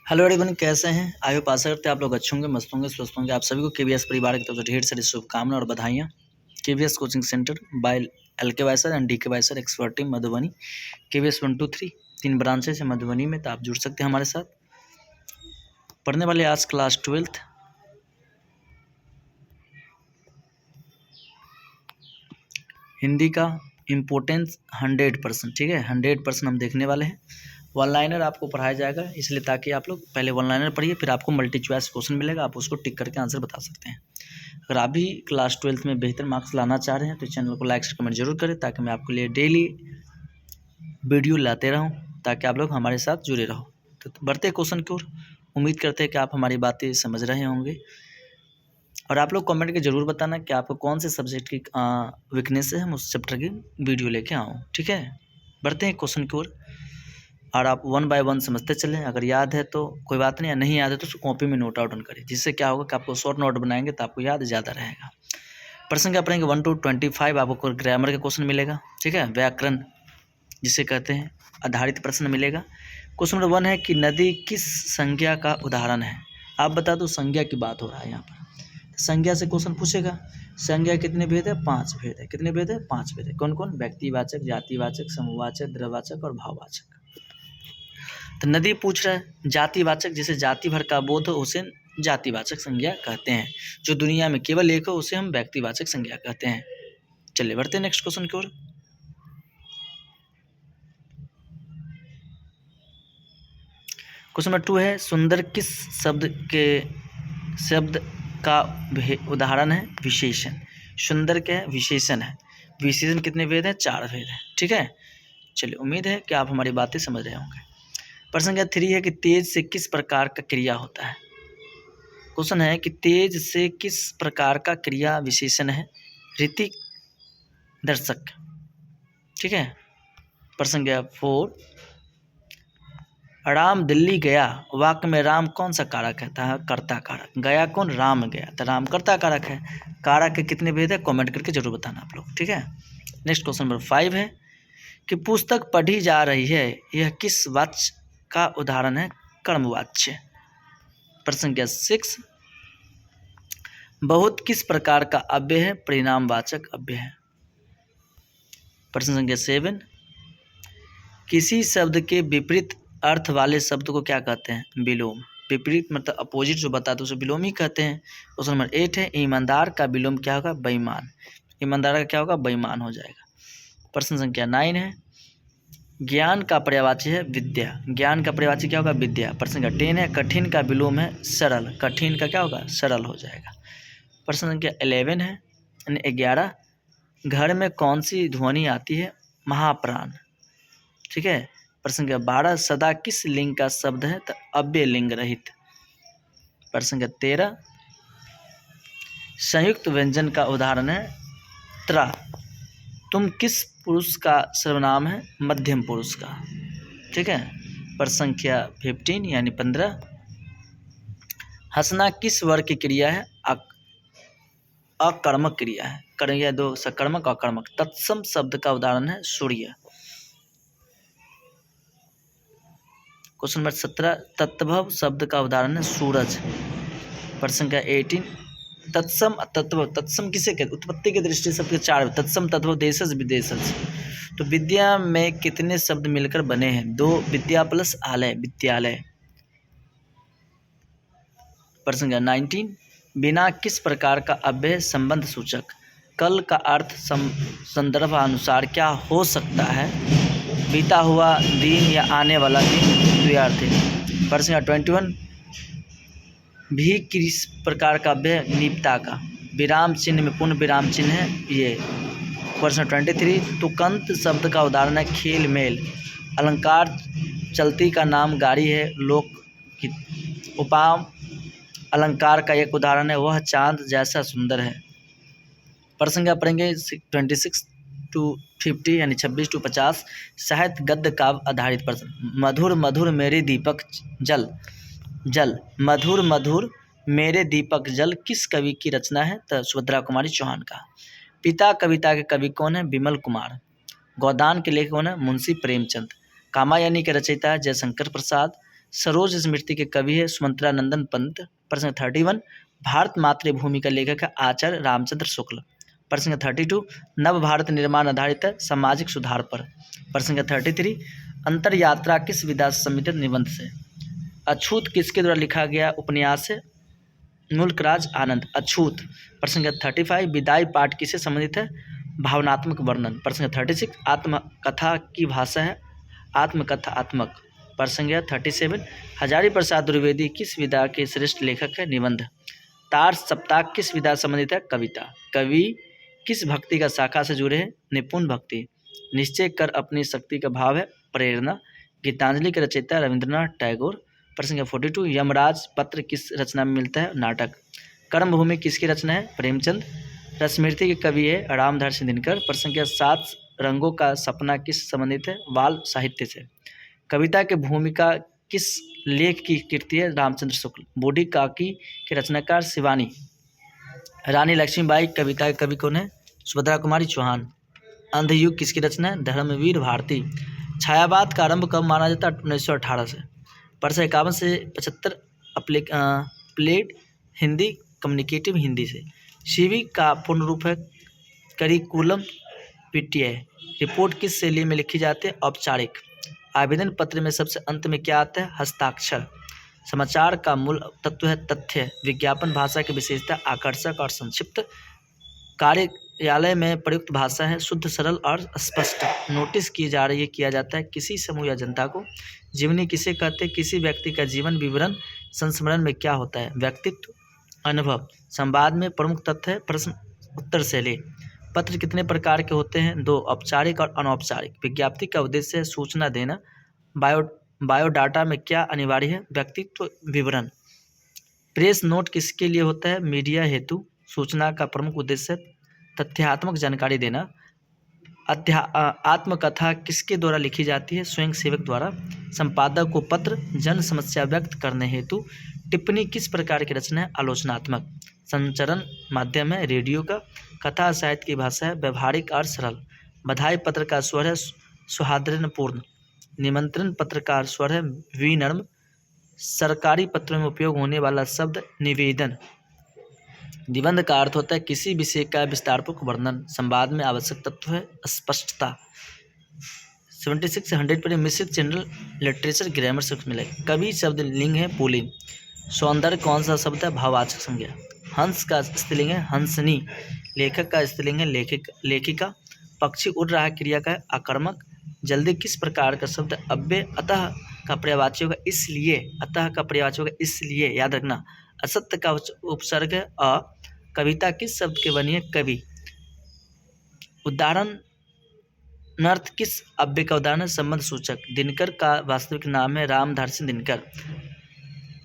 Hello everyone, कैसे हैं? I hope आशा करते हैं आप लोग अच्छे होंगे, मस्त होंगे, स्वस्थ होंगे। आप सभी को केवीएस परिवार की तरफ से ढेर सारी शुभकामनाएं और बधाइयाँ। KVS coaching centre by LK वायसर एंड डीके वायसर expert team Madhubani, KVS 1 2 3 3 branches है मधुबनी में। तो आप जुड़ सकते हैं हमारे साथ। पढ़ने वाले आज क्लास 12th हिंदी का इम्पोर्टेंस 100%। ठीक है, 100% हम देखने वाले हैं। वन लाइनर आपको पढ़ाया जाएगा, इसलिए ताकि आप लोग पहले वन लाइनर पढ़िए, फिर आपको मल्टी चॉइस क्वेश्चन मिलेगा, आप उसको टिक करके आंसर बता सकते हैं। अगर आप भी क्लास 12th में बेहतर मार्क्स लाना चाह रहे हैं तो चैनल को लाइक कमेंट जरूर करें, ताकि मैं आपके लिए डेली वीडियो लाते रहूं, ताकि आप लोग हमारे साथ जुड़े रहो। तो बढ़ते क्वेश्चन की ओर। उम्मीद करते हैं कि आप हमारी बातें समझ रहे होंगे, और आप लोग कमेंट के जरूर बताना कि आपको कौन से सब्जेक्ट की वीकनेस है, हम उस चैप्टर की वीडियो लेके आऊँ। ठीक है, बढ़ते हैं क्वेश्चन की ओर, और आप 1 बाय 1 समझते चलें। अगर याद है तो कोई बात नहीं, या नहीं याद है तो कॉपी में नोट आउट करें, जिससे क्या होगा कि आपको शॉर्ट नोट बनाएंगे तो आपको याद ज़्यादा रहेगा। प्रश्न क्या पढ़ेंगे 1 to 25 आपको ग्रामर का क्वेश्चन मिलेगा। ठीक है, व्याकरण जिसे कहते हैं आधारित प्रश्न मिलेगा। क्वेश्चन नंबर 1 है कि नदी किस संज्ञा का उदाहरण है। आप बता दो, संज्ञा की बात हो रहा है यहाँ पर। संज्ञा से क्वेश्चन पूछेगा। संज्ञा कितने भेद है? 5 भेद है। कितने भेद है? 5 भेद है। कौन कौन? व्यक्तिवाचक, जातिवाचक, समूहवाचक, द्रव्यवाचक और भाववाचक। तो नदी पूछ रहा है जातिवाचक, जिसे जाति भर का बोध हो उसे जातिवाचक संज्ञा कहते हैं। जो दुनिया में केवल एक हो उसे हम व्यक्तिवाचक संज्ञा कहते हैं। चलिए बढ़ते हैं नेक्स्ट क्वेश्चन की ओर। क्वेश्चन नंबर 2 है सुंदर किस शब्द का उदाहरण है? विशेषण। सुंदर क्या है? विशेषण है। विशेषण कितने भेद है? 4 भेद है। ठीक है, चलिए उम्मीद है कि आप हमारी बातें समझ रहे होंगे। प्रश्न नंबर 3 है कि तेज से किस प्रकार का क्रिया होता है। क्वेश्चन है कि तेज से किस प्रकार का क्रिया विशेषण है? ऋतिक, दर्शक। ठीक है, प्रश्न नंबर 4 राम दिल्ली गया, वाक्य में राम कौन सा कारक है? कर्ता कारक। गया कौन? राम गया, तो राम कर्ता कारक है। कारक के कितने भेद है? कमेंट करके जरूर बताना आप लोग। ठीक है, नेक्स्ट क्वेश्चन नंबर 5 है कि पुस्तक पढ़ी जा रही है, यह किस वाच्य का उदाहरण है? कर्मवाच्य। प्रश्न नंबर 6 बहुत किस प्रकार का अव्यय है? परिणामवाचक अव्यय है। प्रश्न संख्या 7 किसी शब्द के विपरीत अर्थ वाले शब्द को क्या कहते हैं? विलोम। विपरीत मतलब अपोजिट जो बताते हैं उसे विलोम ही कहते हैं। क्वेश्चन नंबर 8 है ईमानदार का विलोम क्या होगा? बेईमान। ईमानदार का क्या होगा? बेईमान हो जाएगा। प्रश्न संख्या 9 है ज्ञान का पर्यायवाची है विद्या। ज्ञान का पर्यायवाची क्या होगा? विद्या। प्रश्न संख्या 10 है कठिन का विलोम है सरल। कठिन का क्या होगा? सरल हो जाएगा। प्रश्न संख्या 11 है 11 घर में कौन सी ध्वनि आती है? महाप्राण। ठीक है, प्रश्न संख्या 12 सदा किस लिंग का शब्द है? तो अव्यय लिंग रहित। प्रश्न संख्या 13 संयुक्त व्यंजन का उदाहरण है त्रा। तुम किस पुरुष का सर्वनाम है? मध्यम पुरुष का। ठीक है, प्रश्न संख्या 15 यानी 15 हंसना किस वर्ग की क्रिया है? अकर्मक क्रिया है। क्रिया दो सकर्मक अकर्मक। तत्सम शब्द का उदाहरण है सूर्य। क्वेश्चन नंबर 17 तत्भव शब्द का उदाहरण है सूरज। प्रश्न संख्या 18 तत्सम तत्व। तत्सम किसे कहते? उत्पत्ति की दृष्टि से सबके 4 तत्सम तत्व देशज विदेशज। तो विद्या में कितने शब्द मिलकर बने हैं? 2। विद्या प्लस आलय विद्यालय। प्रश्न संख्या 19 बिना किस प्रकार का अव्यय संबंध सूचक। कल का अर्थ संदर्भ अनुसार क्या हो सकता है? बीता हुआ दिन या आने वाला दिन द्वियार्थी। प्रश्न संख्या 21 भी किस प्रकार का अव्यय? निपता का। विराम चिन्ह में पूर्ण विराम चिन्ह है ये। प्रश्न 23 तुकंत शब्द का उदाहरण है खेल मेल। अलंकार चलती का नाम गाड़ी है लोक। उपाम अलंकार का एक उदाहरण है वह चांद जैसा सुंदर है। प्रश्न क्या पढ़ेंगे 26 to 50 यानी 26 to 50 साहित्य गद्य काव्य आधारित प्रश्न। मधुर मधुर मेरे दीपक जल। जल मधुर मधुर मेरे दीपक जल किस कवि की रचना है? तो सुभद्रा कुमारी चौहान का। पिता कविता के कवि कौन है? विमल कुमार। गोदान के लेखक कौन है? मुंशी प्रेमचंद। कामायनी के रचयिता है जयशंकर प्रसाद। सरोज स्मृति के कवि है सुमंत्रा नंदन पंत। प्रश्न 31, भारत मातृभूमि का लेखक है आचार्य रामचंद्र शुक्ल। प्रश्न 32, नव भारत निर्माण आधारित है सामाजिक सुधार पर। प्रश्न 33, अंतर यात्रा किस विधा से संबंधित निबंध से। अछूत किसके द्वारा लिखा गया उपन्यास है मुल्कराज आनंद। अछूत। प्रश्न 35, विदाई पाठ किससे संबंधित है भावनात्मक वर्णन। प्रश्न 36, आत्मकथा की भाषा है आत्मकथात्मक। प्रश्न 37, हजारी प्रसाद द्विवेदी किस विधा के श्रेष्ठ लेखक है निबंध। तार सप्ताह किस विधा संबंधित है कविता। कवि किस भक्ति का शाखा से जुड़े हैं निपुण भक्ति। निश्चय कर अपनी शक्ति का भाव है प्रेरणा। गीतांजलि के रचयिता रविंद्रनाथ टैगोर। प्रश्न 42, यमराज पत्र किस रचना में मिलता है नाटक। कर्मभूमि किसकी रचना है प्रेमचंद। रसस्मृति के कवि है रामधारी सिंह दिनकर। प्रश्न 7, रंगों का सपना किस संबंधित है बाल साहित्य से। कविता के भूमिका किस लेख की कृति है रामचंद्र शुक्ल। बूढ़ी काकी के रचनाकार शिवानी। रानी लक्ष्मीबाई कविता के कवि कौन है सुभद्रा कुमारी चौहान। अंधयुग किसकी रचना है धर्मवीर भारती। छायावाद का आरंभ कब माना जाता है 1918 से। प्रश्न 51 से 75 प्लेड हिंदी कम्युनिकेटिव हिंदी से। सीवी का पूर्ण रूप है करिकुलम विटाए। रिपोर्ट किस शैली में लिखी जाती है औपचारिक। आवेदन पत्र में सबसे अंत में क्या आता है हस्ताक्षर। समाचार का मूल तत्व है तथ्य। विज्ञापन भाषा की विशेषता आकर्षक और संक्षिप्त। कार्यालय में प्रयुक्त भाषा है शुद्ध सरल और स्पष्ट। नोटिस किया जाता है किसी समूह या जनता को। जीवनी किसे कहते हैं किसी व्यक्ति का जीवन विवरण। संस्मरण में क्या होता है व्यक्तित्व अनुभव। संवाद में प्रमुख तथ्य है प्रश्न उत्तर शैली। पत्र कितने प्रकार के होते हैं 2 औपचारिक और अनौपचारिक। विज्ञप्ति का उद्देश्य है सूचना देना। बायोडाटा में क्या अनिवार्य है व्यक्तित्व विवरण। प्रेस नोट किसके लिए होता है मीडिया हेतु। सूचना का प्रमुख उद्देश्य है तथ्यात्मक जानकारी देना। आत्मकथा किसके द्वारा लिखी जाती है स्वयं सेवक द्वारा। संपादक को पत्र जन समस्या व्यक्त करने हेतु। टिप्पणी किस प्रकार की रचना है आलोचनात्मक। संचरण माध्यम है रेडियो का। कथा साहित्य की भाषा है व्यवहारिक और सरल। बधाई पत्र का स्वर है सुहार्दपूर्ण। निमंत्रण पत्र का स्वर है विनम्र। सरकारी पत्रों में उपयोग होने वाला शब्द निवेदन। निबंध का अर्थ होता है किसी विषय का विस्तारपूर्वक वर्णन। संवाद में आवश्यक तत्व है स्पष्टता। 76 से 100 पर मिश्रित जनरल लिटरेचर ग्रामर से मिलेगा। कवि शब्द लिंग है पुल्लिंग। सौंदर्य कौन सा शब्द है भाववाचक संज्ञा। हंस का स्त्रीलिंग है हंसनी। लेखक का स्त्रीलिंग है लेखिका। पक्षी उड़ रहा क्रिया का है आकर्मक। जल्दी किस प्रकार का शब्द अव्यय अतः का पर्यायवाची होगा इसलिए। अतः का पर्यायवाची होगा इसलिए याद रखना। असत्य का उपसर्ग है अ। कविता किस शब्द के बनी है कवि। उदाहरण नर्थ किस अव्यय का उदाहरण है संबंध सूचक। दिनकर का वास्तविक नाम है रामधारी सिंह दिनकर।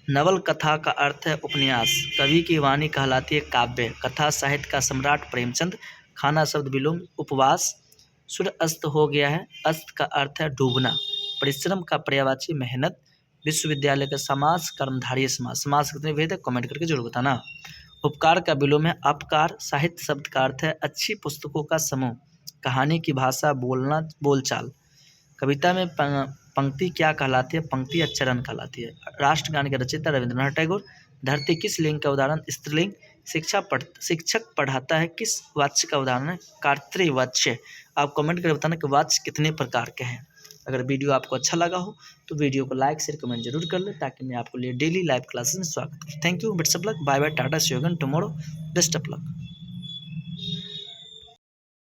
नवल कथा का अर्थ है उपन्यास। कवि की वाणी कहलाती है काव्य। कथा साहित्य का सम्राट प्रेमचंद। खाना शब्द विलोम उपवास। सूर्य अस्त हो गया है अस्त का अर्थ है डूबना। परिश्रम का पर्यायवाची मेहनत। विश्वविद्यालय का समास कर्मधारय समास। समास कितने भेद है कमेंट करके जरूर बताना। उपकार का विलोम है अपकार। साहित्य शब्द का अर्थ है अच्छी पुस्तकों का समूह। कहानी की भाषा बोलना बोलचाल। कविता में पंक्ति क्या कहलाती है पंक्ति या चरण कहलाती है। राष्ट्रगान के रचयिता रविंद्रनाथ टैगोर। धरती किस लिंग का उदाहरण स्त्रीलिंग। शिक्षक पढ़ाता है किस वाच्य का उदाहरण है कर्तृवाच्य। आप कमेंट करके बताना कि वाच्य कितने प्रकार के हैं। अगर वीडियो आपको अच्छा लगा हो तो वीडियो को लाइक शेयर कमेंट जरूर कर ले ताकि मैं आपको लिए डेली लाइव क्लासेस में स्वागत करूँ। Thank you best of luck bye bye tata see you again tomorrow best of luck.